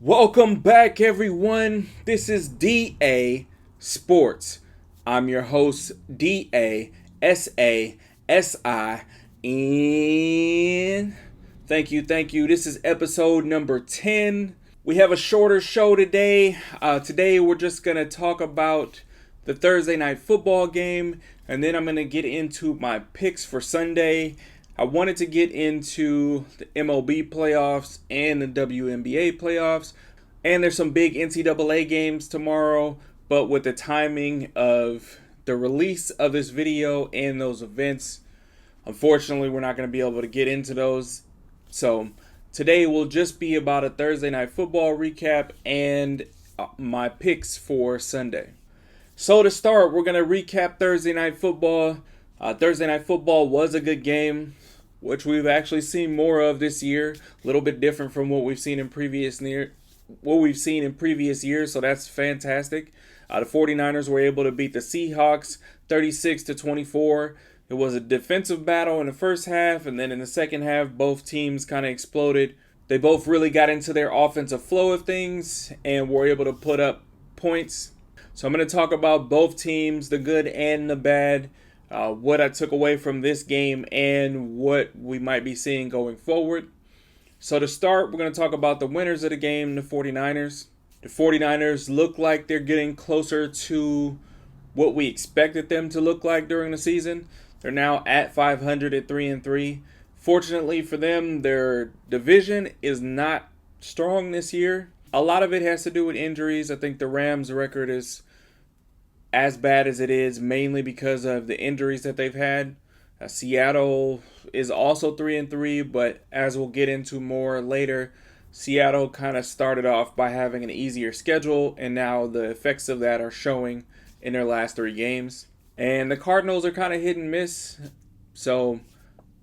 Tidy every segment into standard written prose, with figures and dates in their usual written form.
Welcome back, everyone. This is DA Sports. I'm your host, DASASI. And thank you. This is episode number 10. We have a shorter show today. Today, we're just going to talk about the Thursday night football game, and then I'm going to get into my picks for Sunday. I wanted to get into the MLB playoffs and the WNBA playoffs, and there's some big NCAA games tomorrow, but with the timing of the release of this video and those events, unfortunately, we're not going to be able to get into those. So today will just be about a Thursday night football recap and my picks for Sunday. So to start, we're going to recap Thursday night football. Thursday night football was a good game, which we've actually seen more of this year. A little bit different from what we've seen in previous years, so that's fantastic. The 49ers were able to beat the Seahawks 36-24. It was a defensive battle in the first half, and then in the second half, both teams kind of exploded. They both really got into their offensive flow of things and were able to put up points. So I'm going to talk about both teams, the good and the bad, what I took away from this game and what we might be seeing going forward. So to start, we're going to talk about the winners of the game, the 49ers. The 49ers look like they're getting closer to what we expected them to look like during the season. They're now at 500 at 3-3. Fortunately for them, their division is not strong this year. A lot of it has to do with injuries. I think the Rams' record is as bad as it is, mainly because of the injuries that they've had. Seattle is also 3-3, but as we'll get into more later, Seattle kind of started off by having an easier schedule, and now the effects of that are showing in their last 3 games. And the Cardinals are kind of hit and miss. So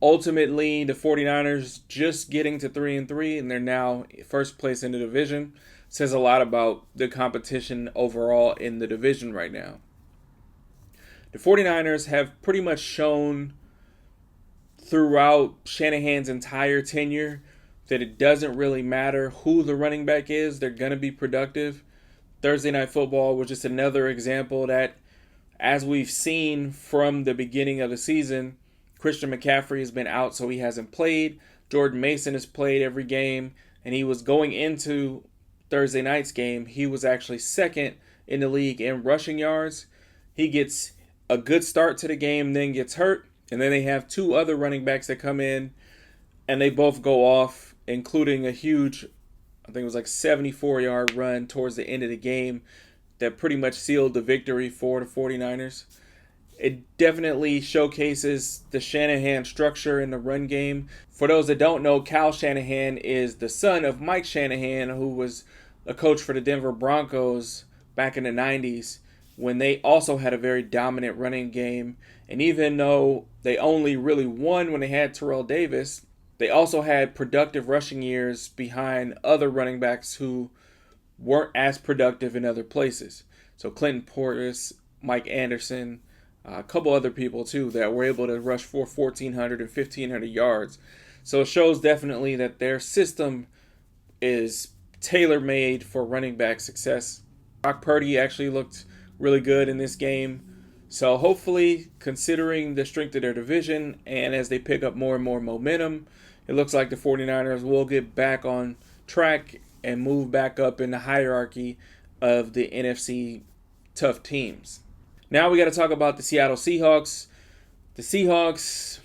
ultimately, the 49ers just getting to 3-3, and they're now first place in the division. Says a lot about the competition overall in the division right now. The 49ers have pretty much shown throughout Shanahan's entire tenure that it doesn't really matter who the running back is, they're going to be productive. Thursday night football was just another example that, as we've seen from the beginning of the season, Christian McCaffrey has been out, so he hasn't played. Jordan Mason has played every game, and he was going into Thursday night's game. He was actually second in the league in rushing yards. He gets a good start to the game, then gets hurt, and then they have 2 other running backs that come in, and they both go off, including a huge, I think it was like 74-yard run towards the end of the game that pretty much sealed the victory for the 49ers. It definitely showcases the Shanahan structure in the run game. For those that don't know, Kyle Shanahan is the son of Mike Shanahan, who was a coach for the Denver Broncos back in the 90s, when they also had a very dominant running game. And even though they only really won when they had Terrell Davis, they also had productive rushing years behind other running backs who weren't as productive in other places. So Clinton Portis, Mike Anderson, a couple other people too that were able to rush for 1,400 and 1,500 yards. So it shows definitely that their system is tailor-made for running back success. Brock Purdy actually looked really good in this game. So hopefully, considering the strength of their division and as they pick up more and more momentum, it looks like the 49ers will get back on track and move back up in the hierarchy of the NFC tough teams. Now we got to talk about the Seattle Seahawks. The Seahawks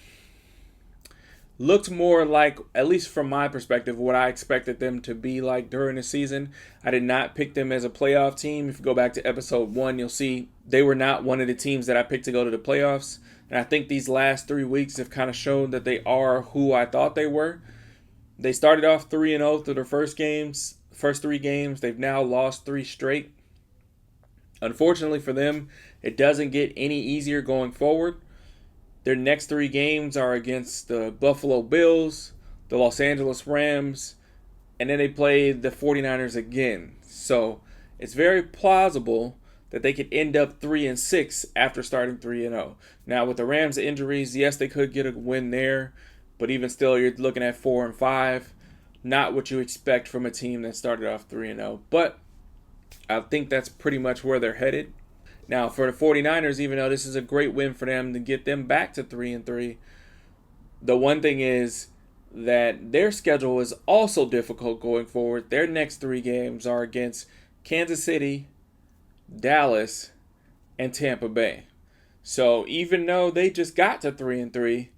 looked more like, at least from my perspective, what I expected them to be like during the season. I did not pick them as a playoff team. If you go back to episode 1, you'll see they were not one of the teams that I picked to go to the playoffs. And I think these last 3 weeks have kind of shown that they are who I thought they were. They started off 3-0 through their first 3 games. They've now lost 3 straight. Unfortunately for them, it doesn't get any easier going forward. Their next 3 games are against the Buffalo Bills, the Los Angeles Rams, and then they play the 49ers again. So it's very plausible that they could end up 3-6 after starting 3-0. Now with the Rams' injuries, yes, they could get a win there, but even still, you're looking at 4-5. not what you expect from a team that started off 3-0. But I think that's pretty much where they're headed. Now, for the 49ers, even though this is a great win for them to get them back to 3-3, the one thing is that their schedule is also difficult going forward. Their next 3 games are against Kansas City, Dallas, and Tampa Bay. So even though they just got to 3-3,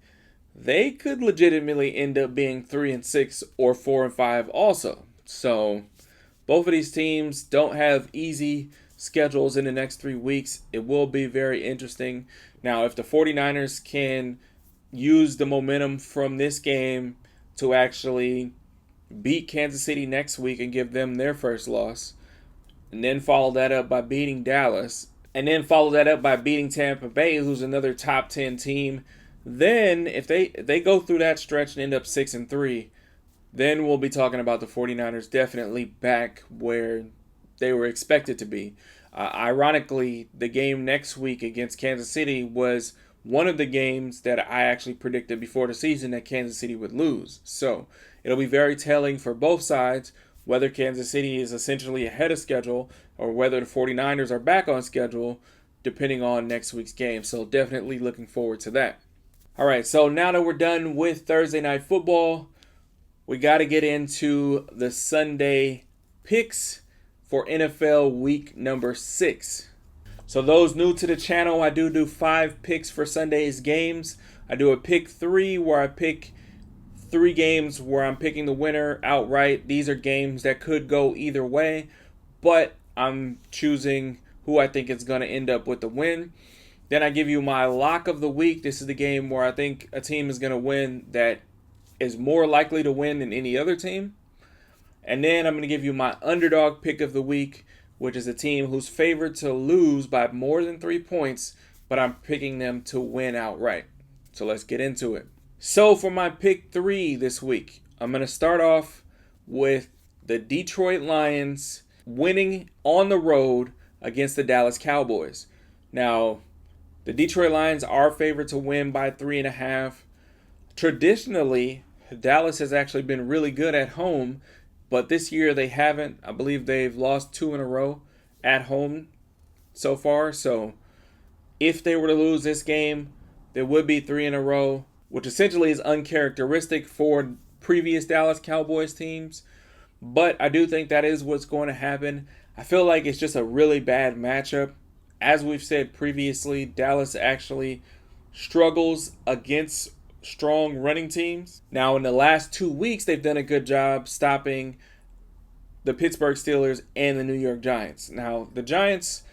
they could legitimately end up being 3-6 or 4-5 also. So both of these teams don't have easy schedules in the next 3 weeks. It will be very interesting. Now, if the 49ers can use the momentum from this game to actually beat Kansas City next week and give them their first loss, and then follow that up by beating Dallas, and then follow that up by beating Tampa Bay, who's another top 10 team, then if they go through that stretch and end up 6-3, then we'll be talking about the 49ers definitely back where they were expected to be. Ironically, the game next week against Kansas City was one of the games that I actually predicted before the season that Kansas City would lose. So it'll be very telling for both sides whether Kansas City is essentially ahead of schedule or whether the 49ers are back on schedule, depending on next week's game. So definitely looking forward to that. All right, so now that we're done with Thursday Night Football, we got to get into the Sunday picks for NFL week number 6. So those new to the channel, I do 5 picks for Sunday's games. I do a pick 3 where I pick 3 games where I'm picking the winner outright. These are games that could go either way, but I'm choosing who I think is going to end up with the win. Then I give you my lock of the week. This is the game where I think a team is going to win that is more likely to win than any other team. And then I'm going to give you my underdog pick of the week, which is a team who's favored to lose by more than 3 points, but I'm picking them to win outright. So let's get into it. So for my pick 3 this week, I'm going to start off with the Detroit Lions winning on the road against the Dallas Cowboys. Now, the Detroit Lions are favored to win by 3.5. Traditionally, Dallas has actually been really good at home, but this year they haven't. I believe they've lost 2 in a row at home so far. So if they were to lose this game, there would be 3 in a row, which essentially is uncharacteristic for previous Dallas Cowboys teams. But I do think that is what's going to happen. I feel like it's just a really bad matchup. As we've said previously, Dallas actually struggles against strong running teams. Now, in the last 2 weeks, they've done a good job stopping the Pittsburgh Steelers and the New York Giants. Now, the Giants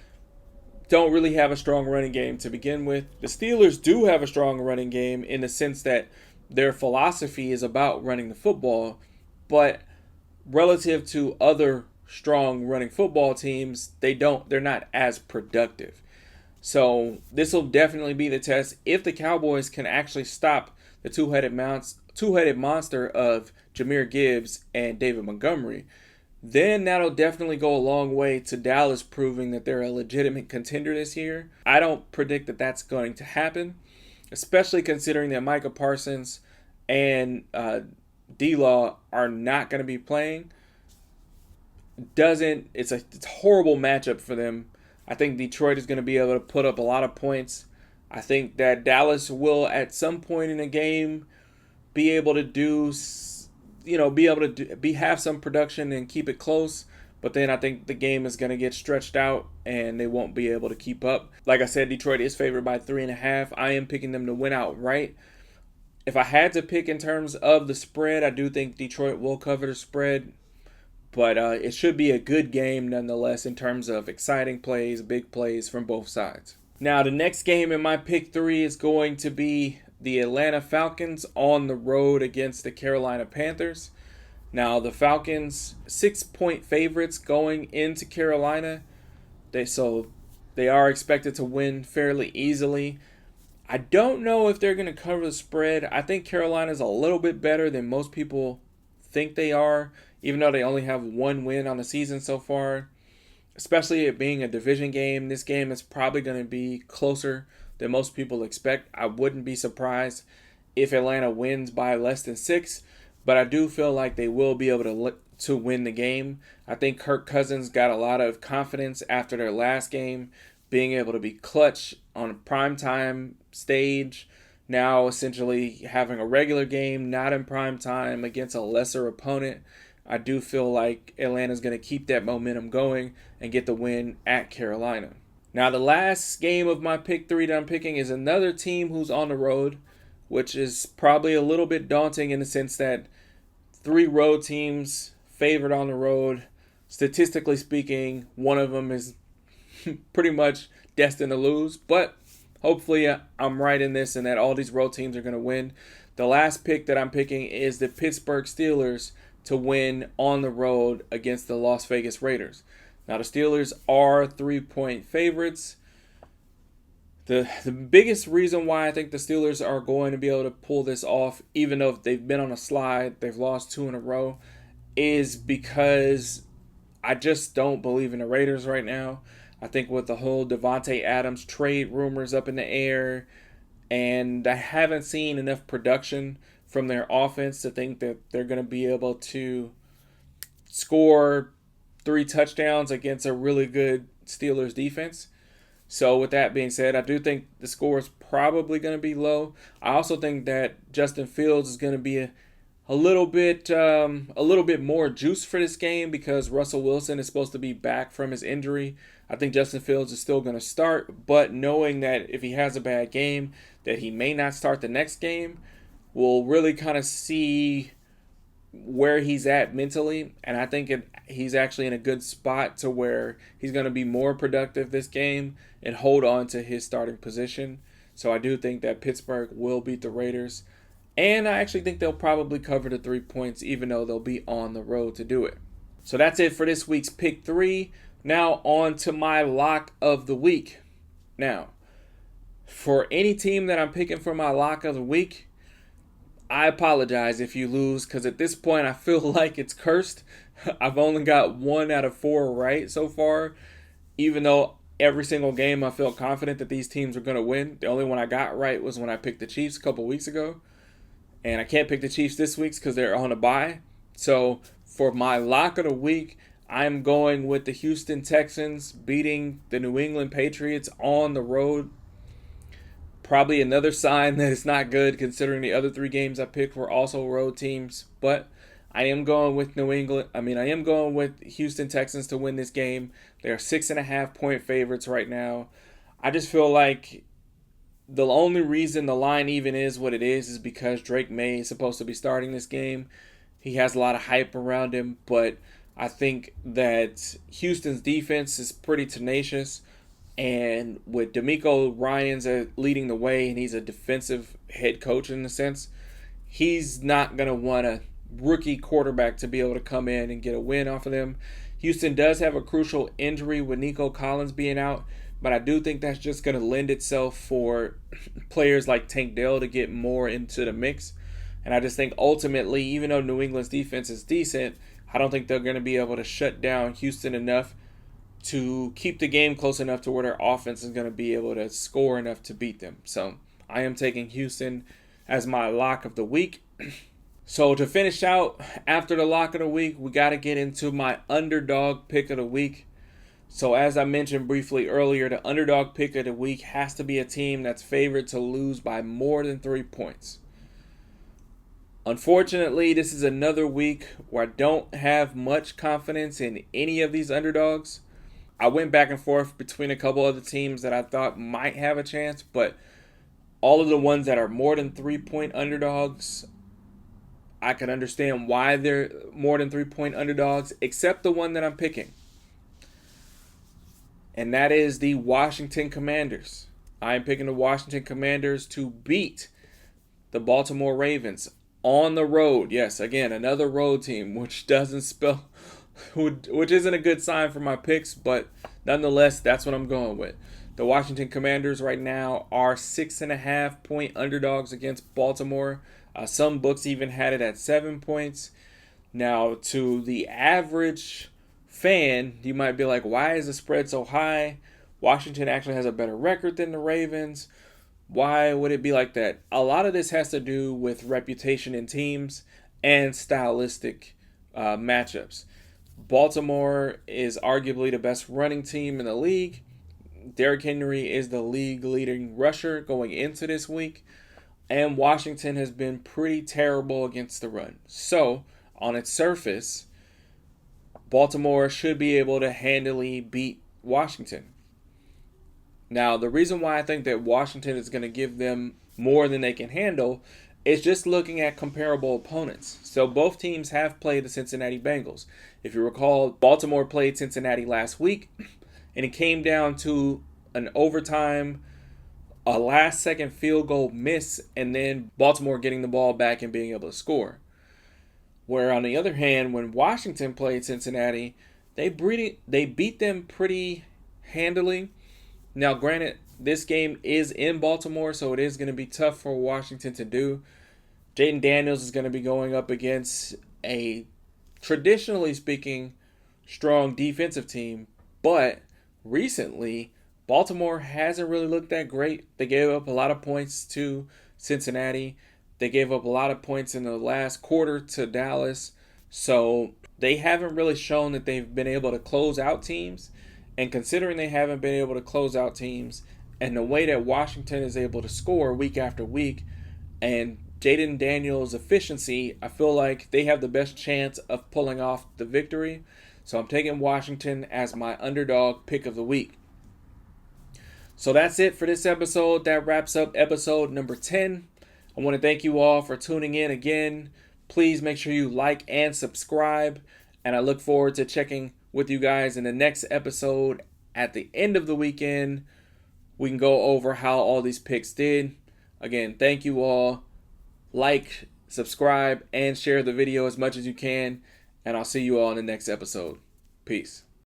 don't really have a strong running game to begin with. The Steelers do have a strong running game in the sense that their philosophy is about running the football, but relative to other strong running football teams, they're not as productive. So this will definitely be the test. If the Cowboys can actually stop the two-headed monster of Jahmyr Gibbs and David Montgomery, then that'll definitely go a long way to Dallas proving that they're a legitimate contender this year. I don't predict that that's going to happen, especially considering that Micah Parsons and D-Law are not going to be playing. It's a horrible matchup for them. I think Detroit is going to be able to put up a lot of points. I think that Dallas will at some point in the game be able to have some production and keep it close. But then I think the game is going to get stretched out and they won't be able to keep up. Like I said, Detroit is favored by 3.5. I am picking them to win outright. If I had to pick in terms of the spread, I do think Detroit will cover the spread. But it should be a good game nonetheless in terms of exciting plays, big plays from both sides. Now, the next game in my pick 3 is going to be the Atlanta Falcons on the road against the Carolina Panthers. Now, the Falcons, 6-point favorites going into Carolina. They are expected to win fairly easily. I don't know if they're going to cover the spread. I think Carolina's a little bit better than most people think they are, even though they only have 1 win on the season so far. Especially it being a division game, this game is probably going to be closer than most people expect. I wouldn't be surprised if Atlanta wins by less than 6. but I do feel like they will be able to win the game. I think Kirk Cousins got a lot of confidence after their last game, being able to be clutch on a primetime stage. Now, essentially having a regular game, not in prime time against a lesser opponent. I do feel like Atlanta's going to keep that momentum going and get the win at Carolina. Now, the last game of my pick 3 that I'm picking is another team who's on the road, which is probably a little bit daunting in the sense that 3 road teams favored on the road. Statistically speaking, one of them is pretty much destined to lose, but hopefully I'm right in this and that all these road teams are going to win. The last pick that I'm picking is the Pittsburgh Steelers to win on the road against the Las Vegas Raiders. Now, the Steelers are 3-point favorites. The biggest reason why I think the Steelers are going to be able to pull this off, even though they've been on a slide, they've lost 2 in a row, is because I just don't believe in the Raiders right now. I think with the whole Devontae Adams trade rumors up in the air, and I haven't seen enough production from their offense to think that they're going to be able to score 3 touchdowns against a really good Steelers defense. So with that being said, I do think the score is probably going to be low. I also think that Justin Fields is going to be a little bit more juice for this game because Russell Wilson is supposed to be back from his injury. I think Justin Fields is still going to start, but knowing that if he has a bad game, that he may not start the next game, we'll really kind of see where he's at mentally, and I think he's actually in a good spot to where he's going to be more productive this game and hold on to his starting position. So I do think that Pittsburgh will beat the Raiders, and I actually think they'll probably cover the 3 points even though they'll be on the road to do it. So that's it for this week's Pick 3. Now on to my lock of the week. Now, for any team that I'm picking for my lock of the week, I apologize if you lose because at this point I feel like it's cursed. I've only got 1 out of 4 right so far, even though every single game I felt confident that these teams were going to win. The only one I got right was when I picked the Chiefs a couple weeks ago. And I can't pick the Chiefs this week because they're on a bye. So for my lock of the week, I'm going with the Houston Texans beating the New England Patriots on the road. Probably another sign that it's not good considering the other 3 games I picked were also road teams. But I am going with I am going with Houston Texans to win this game. They're 6.5-point favorites right now. I just feel like the only reason the line even is what it is because Drake May is supposed to be starting this game. He has a lot of hype around him, but I think that Houston's defense is pretty tenacious. And with DeMeco Ryans leading the way, and he's a defensive head coach in a sense, he's not going to want a rookie quarterback to be able to come in and get a win off of them. Houston does have a crucial injury with Nico Collins being out, but I do think that's just going to lend itself for players like Tank Dell to get more into the mix. And I just think ultimately, even though New England's defense is decent, I don't think they're going to be able to shut down Houston enough to keep the game close enough to where their offense is going to be able to score enough to beat them. So I am taking Houston as my lock of the week. So to finish out, after the lock of the week, we got to get into my underdog pick of the week. So as I mentioned briefly earlier, the underdog pick of the week has to be a team that's favored to lose by more than 3 points. Unfortunately, this is another week where I don't have much confidence in any of these underdogs. I went back and forth between a couple other teams that I thought might have a chance, but all of the ones that are more than 3-point underdogs, I can understand why they're more than 3-point underdogs, except the one that I'm picking. And that is the Washington Commanders. I am picking the Washington Commanders to beat the Baltimore Ravens on the road. Yes, again, another road team, which isn't a good sign for my picks, but nonetheless, that's what I'm going with. The Washington Commanders right now are 6.5-point underdogs against Baltimore. Some books even had it at 7 points. Now, to the average fan, you might be like, why is the spread so high? Washington actually has a better record than the Ravens. Why would it be like that? A lot of this has to do with reputation in teams and stylistic matchups. Baltimore is arguably the best running team in the league. Derrick Henry is the league leading rusher going into this week. And Washington has been pretty terrible against the run. So, on its surface, Baltimore should be able to handily beat Washington. Now, the reason why I think that Washington is going to give them more than they can handle is just looking at comparable opponents. So both teams have played the Cincinnati Bengals. If you recall, Baltimore played Cincinnati last week, and it came down to an overtime, a last-second field goal miss, and then Baltimore getting the ball back and being able to score. Where on the other hand, when Washington played Cincinnati, they beat them pretty handily. Now, granted, this game is in Baltimore, so it is going to be tough for Washington to do. Jaden Daniels is going to be going up against a, traditionally speaking, strong defensive team. But recently, Baltimore hasn't really looked that great. They gave up a lot of points to Cincinnati. They gave up a lot of points in the last quarter to Dallas. So they haven't really shown that they've been able to close out teams. And considering they haven't been able to close out teams, and the way that Washington is able to score week after week, and Jaden Daniels' efficiency, I feel like they have the best chance of pulling off the victory. So I'm taking Washington as my underdog pick of the week. So that's it for this episode. That wraps up episode number 10. I want to thank you all for tuning in again. Please make sure you like and subscribe. And I look forward to checking with you guys in the next episode at the end of the weekend. We can go over how all these picks did. Again, thank you all. Like, subscribe, and share the video as much as you can. And I'll see you all in the next episode. Peace.